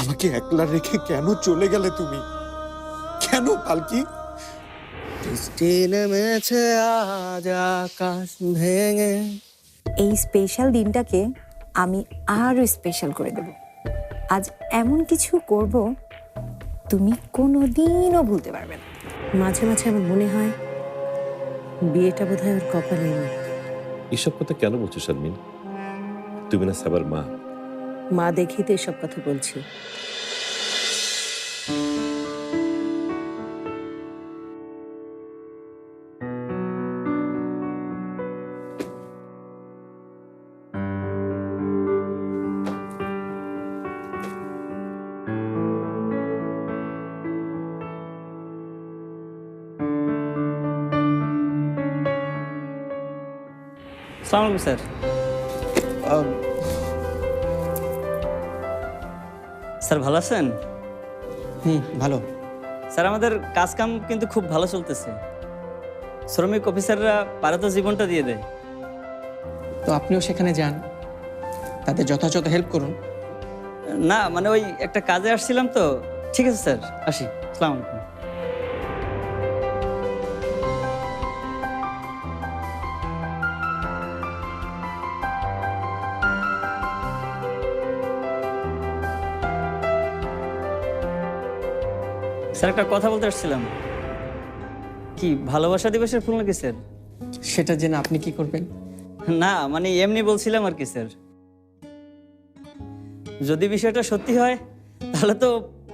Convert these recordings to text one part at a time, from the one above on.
আমাকে একলা রেখে কেন চলে গেলে তুমি? কেন পালকি? বৃষ্টি নেমেছে আজ আকাশ ভেঙে। এই স্পেশাল দিনটাকে আমি আরো স্পেশাল করে দেব। আজ এমন কিছু করব তুমি কোনোদিনও ভুলতে পারবে না। মাঝে মাঝে আমার মনে হয় বিয়েটা বোধহয় ওর কপালে নেই। এসব কথা কেন বলছো শারমিন? তুমি না সাবার মা। মা দেখেই তো এসব কথা বলছি। আসসালামু আলাইকুম স্যার। স্যার ভালো আছেন? ভালো। স্যার আমাদের কাজ কাম কিন্তু খুব ভালো চলতেছে। শ্রমিক অফিসাররা পারে তো জীবনটা দিয়ে দেয়। তো আপনিও সেখানে যান, তাদের যথাযথ হেল্প করুন। না মানে ওই একটা কাজে আসছিলাম তো। ঠিক আছে স্যার, আসি। আসসালামু আলাইকুম। স্যার একটা কথা বলতে আসছিলাম। কি ভালোবাসা দিবসের ফুল নাকি স্যার? সেটা জেনে আপনি কি করবেন? না মানে এমনি বলছিলাম আর কি স্যার। যদি বিষয়টা সত্যি হয় তাহলে তো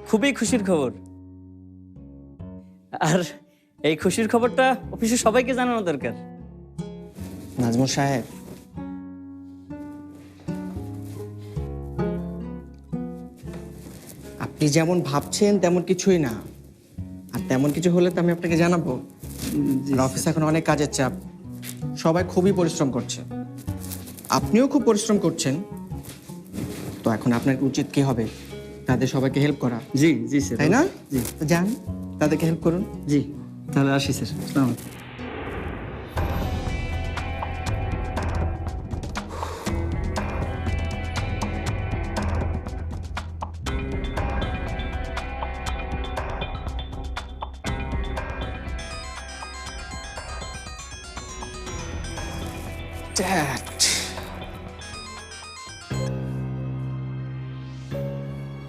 খুবই খুশির খবর। আর এই খুশির খবরটা অফিসে সবাইকে জানানো দরকার। নাজমুল সাহেব, আপনি যেমন ভাবছেন তেমন কিছুই না। আর তেমন কিছু হলে তো আমি আপনাকে জানাবো। অফিসে এখন অনেক কাজের চাপ, সবাই খুবই পরিশ্রম করছে, আপনিও খুব পরিশ্রম করছেন। তো এখন আপনার উচিত কি হবে? তাদের সবাইকে হেল্প করা। জি জি স্যার, তাই না? জি তো যান, তাদেরকে হেল্প করুন। জি, তাহলে আসি স্যার। আসসালামু আলাইকুম।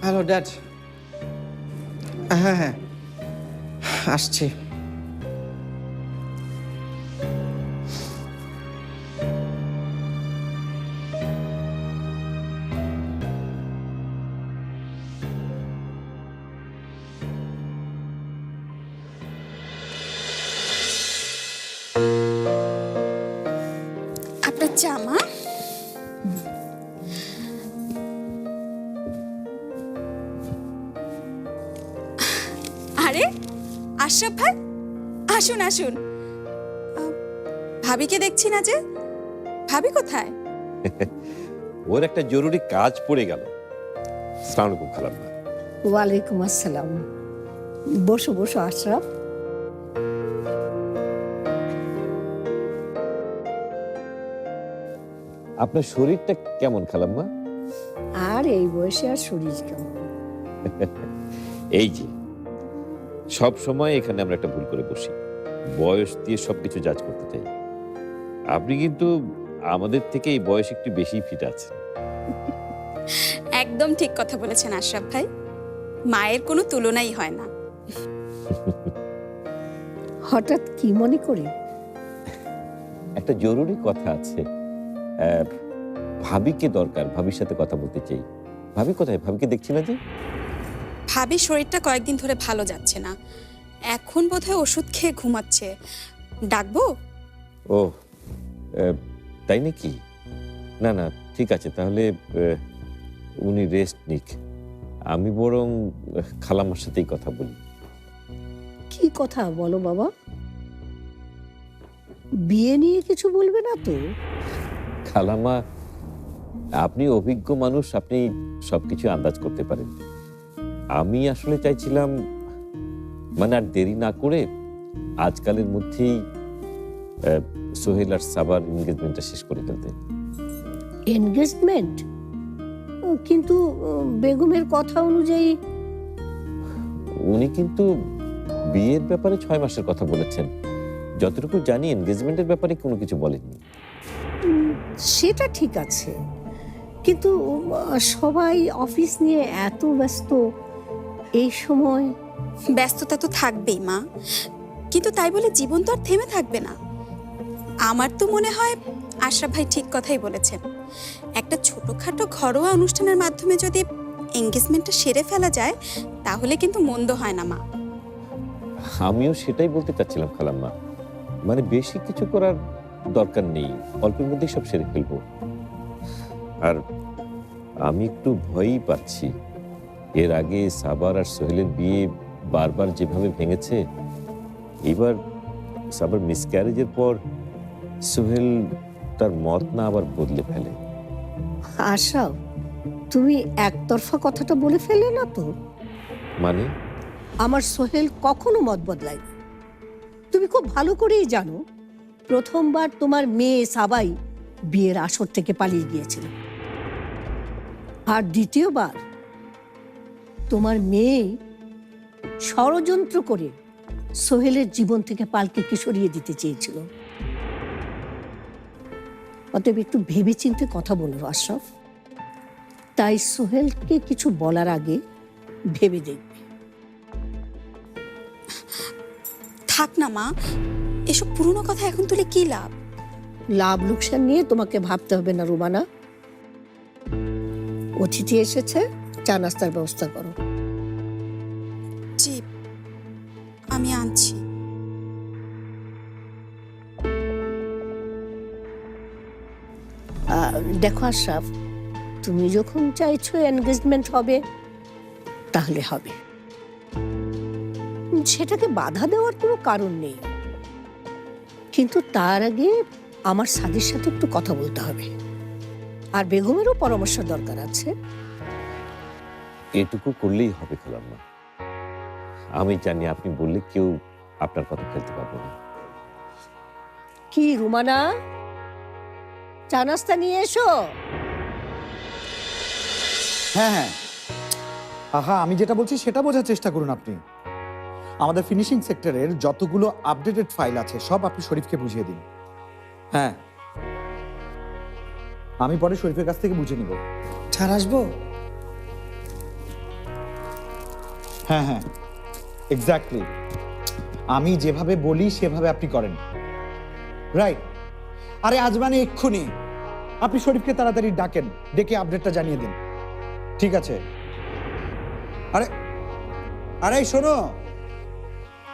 Hello dad. হ্যাঁ হ্যাঁ, আসছি। আপনার জামা। আরে আশরাফ ভাই, আসুন আসুন। ভাবিকে দেখছি না যে, ভাবি কোথায়? ওর একটা জরুরি কাজ পড়ে গেল। আসসালামু আলাইকুম খালাম্মা। ওয়ালাইকুম আসসালাম। বসো বসো আশরাফ। আপনার শরীরটা কেমন খালাম্মা? আর এই বয়সে আর শরীর কেমন? এই যে সব সময় এখানে আমরা একটা ভুল করে বসি, বয়স দিয়ে সবকিছু জাজ করতে চাই। আপনি কিন্তু আমাদের থেকে এই বয়স একটু বেশি ফিট আছেন। একদম ঠিক কথা বলেছেন আশরাফ ভাই, মায়ের কোনো তুলনাই হয় না। হঠাৎ কি মনে করে? একটা জরুরি কথা আছে। ভাবিকে দরকার, ভাবির সাথে কথা বলতে চাই। ভাবি কোথায়? ভাবিকে দেখছি না যে। ভাবির শরীরটা কয়েকদিন ধরে ভালো যাচ্ছে না, এখন বোধহয় ওষুধ খেয়ে ঘুমাচ্ছে। ডাকবো? ও তাই নাকি? না না, ঠিক আছে, তাহলে উনি রেস্ট নিক। আমি বরং খালাম্মার সাথেই কথা বলি। কি কথা বলো বাবা? বিয়ে নিয়ে কিছু বলবে না তো? খালাম্মা, আপনি অভিজ্ঞ মানুষ, আপনি সবকিছু আন্দাজ করতে পারেন। আমি আসলে চাইছিলাম মানে আর দেরি না করে আজকালের মধ্যেই সোহেল আর সাবার এনগেজমেন্টটা শেষ করে ফেলতে। এনগেজমেন্ট? কিন্তু বেগমের কথা অনুযায়ী উনি কিন্তু বিয়ের ব্যাপারে 6 মাসের কথা বলেছেন। যতটুকু জানি এনগেজমেন্টের ব্যাপারে কোনো কিছু বলেননি। সেটা ঠিক আছে, কিন্তু সবাই অফিস নিয়ে এত ব্যস্ত এই সময়। ব্যস্ততা তো থাকবেই মা, কিন্তু তাই বলে জীবন তো আর থেমে থাকবে না। আমার তো মনে হয় আশরাফ ভাই ঠিক কথাই বলেছেন। একটা ছোটখাটো ঘরোয়া অনুষ্ঠানের মাধ্যমে যদি এঙ্গেজমেন্টটা সেরে ফেলা যায় তাহলে কিন্তু মন্দ হয় না মা। আমিও সেটাই বলতে চাচ্ছিলাম খালাম্মা, মানে বেশি কিছু করার দরকার নেই, অল্পের মধ্যেই সব সেরে ফেলবো। আর আমি একটু ভয়ই পাচ্ছি, এর আগে সাবার আর সোহেলের বিয়ে বারবার যেভাবে ভেঙেছে, এবার সাবার মিসক্যারেজের পর সোহেল তার মত না আবার বদলে ফেলে। আশরাফ, তুমি একতরফা কথাটা বলে ফেলে না তো? মানে আমার সোহেল কখনো মত বদলায়নি। তুমি খুব ভালো করেই জানো, প্রথমবার তোমার মেয়ে সাবাই বিয়ের আসর থেকে পালিয়ে গিয়েছিল, আর দ্বিতীয়বার তোমার মেয়ে ষড়যন্ত্র করে সোহেলের জীবন থেকে পালকে সরিয়ে দিতে চেয়েছিল। অতএব একটু ভেবেচিন্তে কথা বলো আশরাফ। তাই সোহেলকে কিছু বলার আগে ভেবে দেখবে। থাক না মা, এসব পুরনো কথা এখন তুলে কি লাভ? লাভ লোকসান নিয়ে তোমাকে ভাবতে হবে না রুমানা। অতিথি এসেছে, চা নাস্তার ব্যবস্থা করো। জি, আমি আনছি। দেখো আশরাফ, তুমি যখন চাইছো এনগেজমেন্ট হবে তাহলে হবে, সেটাকে বাধা দেওয়ার কোনো কারণ নেই। কিন্তু তার আগে আমার সাদির সাথে একটু কথা বলতে হবে, আর বেগমেরও পরামর্শ দরকার আছে। এটুকু করলেই হবে খালাম্মা। আমি জানি আপনি বললে কেউ আপনার কথা ফেলতে পারবে না। কি রুমানা, চা নাস্তা নিয়ে এসো। হ্যাঁ হ্যাঁ, আহা, আমি যেটা বলছি সেটা বোঝার চেষ্টা করুন আপনি। আমাদের ফিনিশিং সেক্টরের যতগুলো আপডেটেড ফাইল আছে সব আপনি শরীফকে বুঝিয়ে দিন। হ্যাঁ, আমি পরে শরীফের কাছ থেকে বুঝে নিব। ছাড় আসবো। হ্যাঁ হ্যাঁ, এক্স্যাক্টলি, আমি যেভাবে বলি সেভাবে আপনি করেন। রাইট। আরে আজ মানে এক্ষুনি আপনি শরীফকে তাড়াতাড়ি ডাকেন, ডেকে আপডেটটা জানিয়ে দিন। ঠিক আছে? আরে আরে শোনো,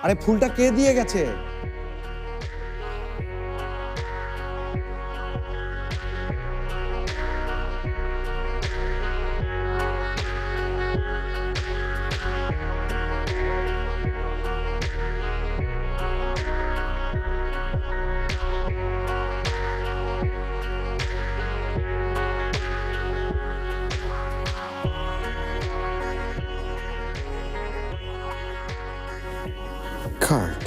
আরে ফুলটা কে দিয়ে গেছে? Card.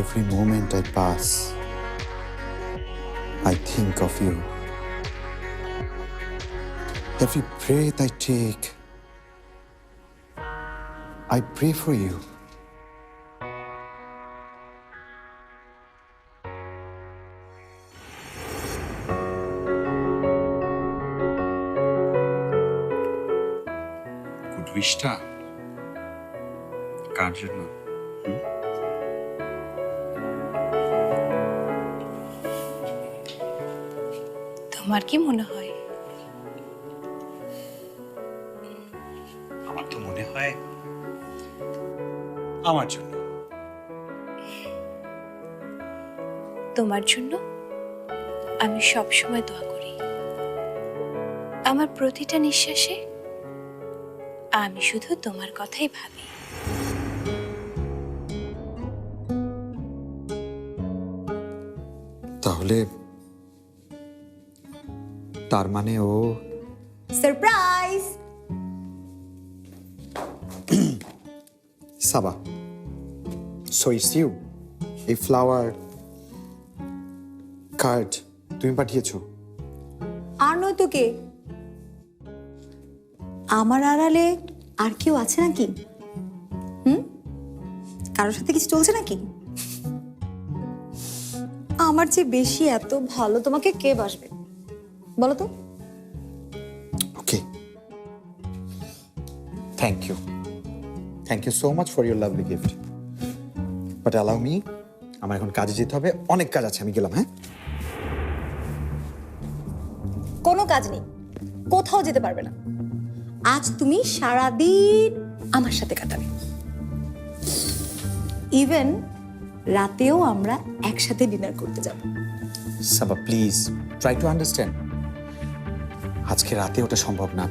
Every moment I pass, I think of you. Every breath I take, I pray for you. Good উইশটা কার জন্য? তোমার কি মনে হয়? আমার তো মনে হয় আমার জন্য। তোমার জন্য আমি সব সময় দোয়া করি। আমার প্রতিটা নিঃশ্বাসে আমি শুধু তোমার কথাই ভাবি। তাহলে তার মানে ও surprise! Saba, so it's you. এই ফ্লাওয়ার কার্ড তুমি পাঠিয়েছো? আর নয়তো কে? আমার আড়ালে আর কেউ আছে নাকি? কারোর সাথে কিছু চলছে নাকি? আমার চেয়ে বেশি এত ভালো তোমাকে কে বাসবে বলো তো? Okay, thank you so much for your lovely gift, but allow me, আমার এখন কাজে যেতে হবে, অনেক কাজ আছে, আমি গেলাম। হ্যাঁ, কোনো কাজ নেই, কোথাও যেতে পারবে না। আজ তুমি সারাদিন আমার সাথে কাটাবে, ইভেন রাতেও আমরা একসাথে ডিনার করতে যাব। সাবা প্লিজ ট্রাই টু আন্ডারস্ট্যান্ড, আজকে রাতে ওটা সম্ভব না,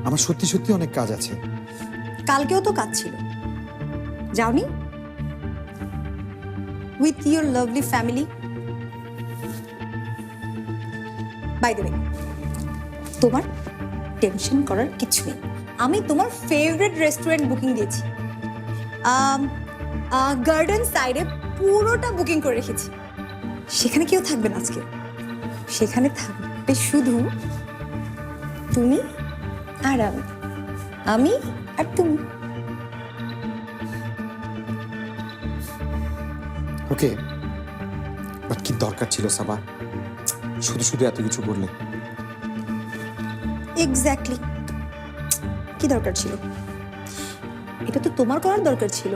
আমার সত্যি সত্যি অনেক কাজ আছে। কালকেও তো কাজ ছিল, যাওনি with your lovely family? By the way, তোমার টেনশন করার কিছু নেই, আমি তোমার ফেভারিট রেস্টুরেন্ট বুকিং দিয়েছি, গার্ডেন সাইডে পুরোটা বুকিং করে রেখেছি। সেখানে কেউ থাকবে না আজকে, সেখানে থাকবে শুধু তুমি আর আমি আর তুমি। ওকে, বাট কি দরকার ছিল সাবা, শুধু শুধু এত কিছু করলে? এক্স্যাক্টলি, কি দরকার ছিল? এটা তো তোমার করার দরকার ছিল।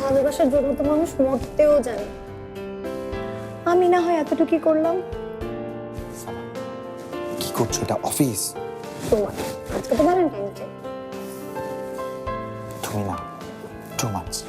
ভালোবাসার জন্য তো মানুষ মরতেও জানে, আমি না হয় এতটুকুই করলাম। কি করছো? এটা অফিস। তোমার আজকে তো ভ্যালেন্টাইন ডে। তুমি না, টু মান্থস।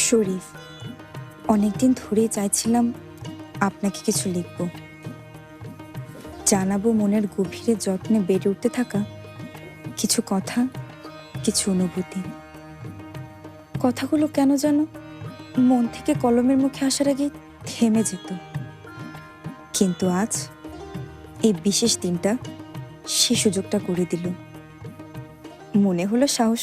শরীফ, অনেকদিন ধরেই চাইছিলাম আপনাকে কিছু লিখব, জানাবো মনের গভীরে যত্নে বেড়ে উঠতে থাকা কিছু কথা, কিছু অনুভূতি। কথাগুলো কেন যেন মন থেকে কলমের মুখে আসার আগে থেমে যেত, কিন্তু আজ এই বিশেষ দিনটা সে সুযোগটা করে দিল। মনে হলো সাহস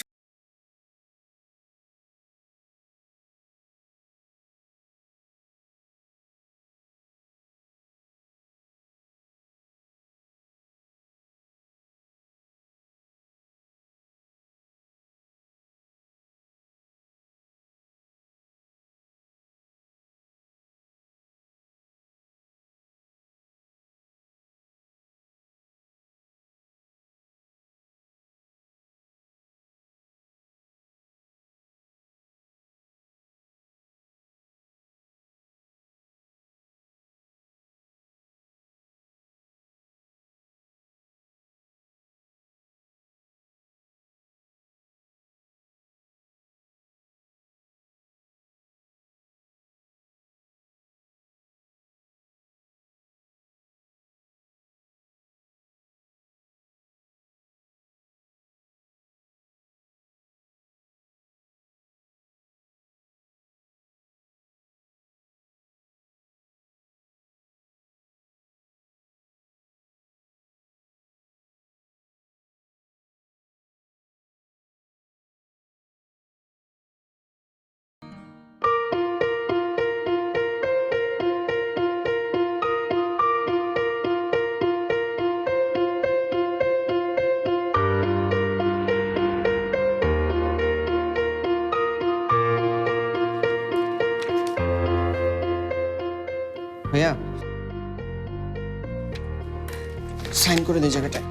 সাইন করে দিই জায়গাটায়।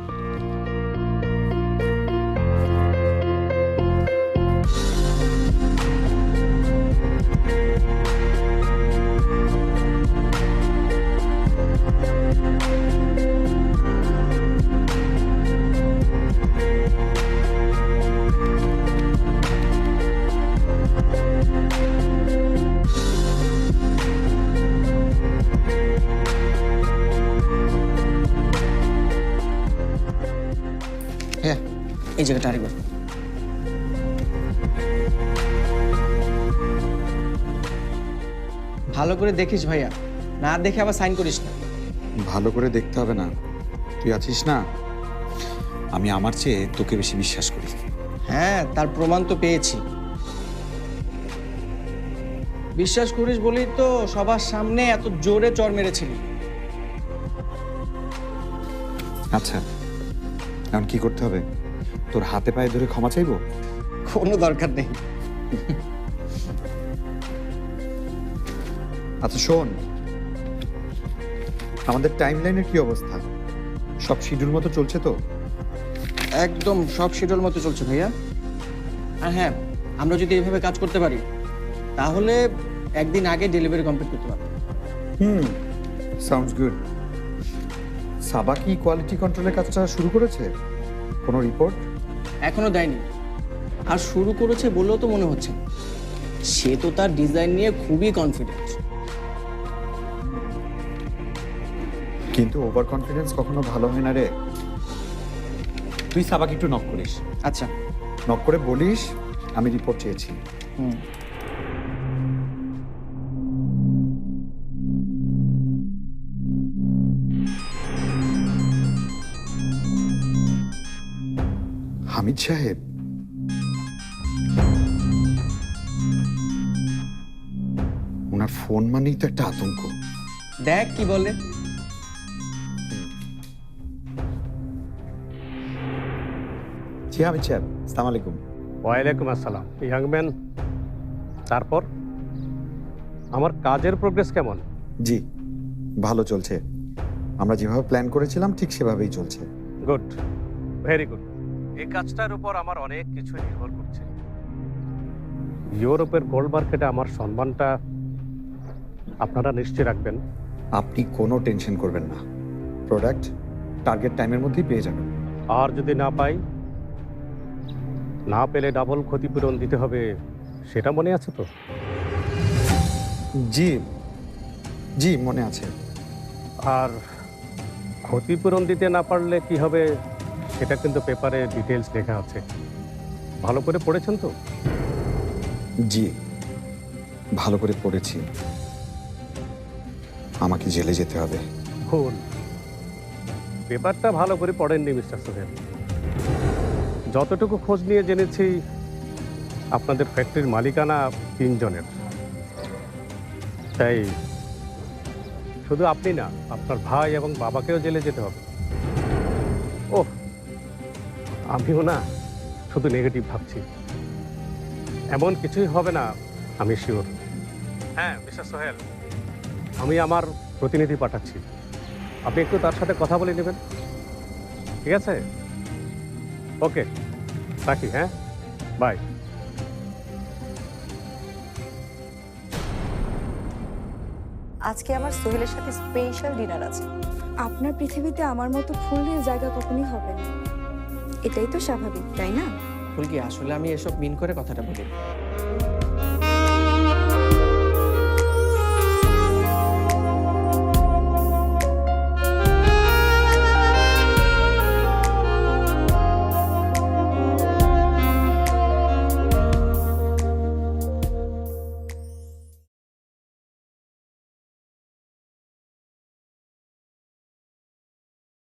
হ্যাঁ, এই জায়গাটা আরেকবার। ভালো করে দেখিস ভাইয়া, না দেখে আবার সাইন করিস না। ভালো করে দেখতে হবে না, তুই আছিস না, আমি আমার চেয়ে তোকে বেশি বিশ্বাস করি। হ্যাঁ, তার প্রমাণ তো পেয়েছি। বিশ্বাস করিস বলেই তো সবার সামনে এত জোরে চড় মেরেছিলি। আচ্ছা, এখন কি করতে হবে? তোর হাতে পায়ে ধরে ক্ষমা চাইবো? কোনো দরকার নেই। আচ্ছা শোন, আমাদের টাইমলাইনের কি অবস্থা? সব শিডিউল মতো চলছে তো? একদম সব শিডিউল মতো চলছে ভাইয়া। আর হ্যাঁ, আমরা যদি এইভাবে কাজ করতে পারি তাহলে একদিন আগে ডেলিভারি কমপ্লিট করতে পারবো। Sounds good. সাবা কি কোয়ালিটি কন্ট্রোলের কাজটা শুরু করেছে? কোনো রিপোর্ট? এখনো দেয়নি, আর শুরু করেছে বলেও তো মনে হচ্ছে না। সে তো তার ডিজাইন নিয়ে খুবই কনফিডেন্ট। কিন্তু ওভার কনফিডেন্স কখনো ভালো হয় না রে। তুই সাবাকে একটু নক করিস, আচ্ছা। নক করে বলিস আমি রিপোর্ট চেয়েছি। হুম। হামিদ সাহেব, ওনার ফোন মানেই তো একটা আতঙ্ক। দেখ কি বলে। জি হামিদ সাহেব, আসসালামু আলাইকুম। ওয়ালাইকুম আসসালাম। ইয়াং ম্যান, তারপর আমার কাজের প্রোগ্রেস কেমন? জি ভালো চলছে, আমরা যেভাবে প্ল্যান করেছিলাম ঠিক সেভাবেই চলছে। Good, very good. এই কাজটার উপর আমার অনেক কিছু নির্ভর করছে। ইউরোপের গোল্ড মার্কেটে আমার সম্মানটা আপনারা নিশ্চয় রাখবেন। আপনি কোনো টেনশন করবেন না, প্রোডাক্ট টার্গেট টাইমের মধ্যেই পেয়ে যাবেন। আর যদি না পাই, না পেলে ডাবল ক্ষতিপূরণ দিতে হবে, সেটা মনে আছে তো? জি জি মনে আছে। আর ক্ষতিপূরণ দিতে না পারলে কি হবে সেটা কিন্তু পেপারে ডিটেলস লেখা আছে। ভালো করে পড়েছেন তো? জি ভালো করে পড়েছি। আমাকে জেলে যেতে হবে। ভুল, পেপারটা ভালো করে পড়েননি মিস্টার সোহেল। যতটুকু খোঁজ নিয়ে জেনেছি আপনাদের ফ্যাক্টরির মালিকানা 3 জনের। তাই শুধু আপনি না, আপনার ভাই এবং বাবাকেও জেলে যেতে হবে। ওহ, আমিও না শুধু নেগেটিভ ভাবছি, এমন কিছুই হবে না, আমি শিওর। হ্যাঁ মিস্টার সোহেল, আমি আমার প্রতিনিধি পাঠাচ্ছি, আপনি একটু তার সাথে কথা বলে নেবেন, ঠিক আছে? ওকে, রাখি। হ্যাঁ, বাই। আজকে আমার সোহেলের সাথে স্পেশাল ডিনার আছে। আপনার পৃথিবীতে আমার মতো ফুল দিয়ে জায়গা কখনই হবে না, এটাই তো স্বাভাবিক, তাই না? ফুল কি আসলে আমি এসব মিন করে কথাটা বলি?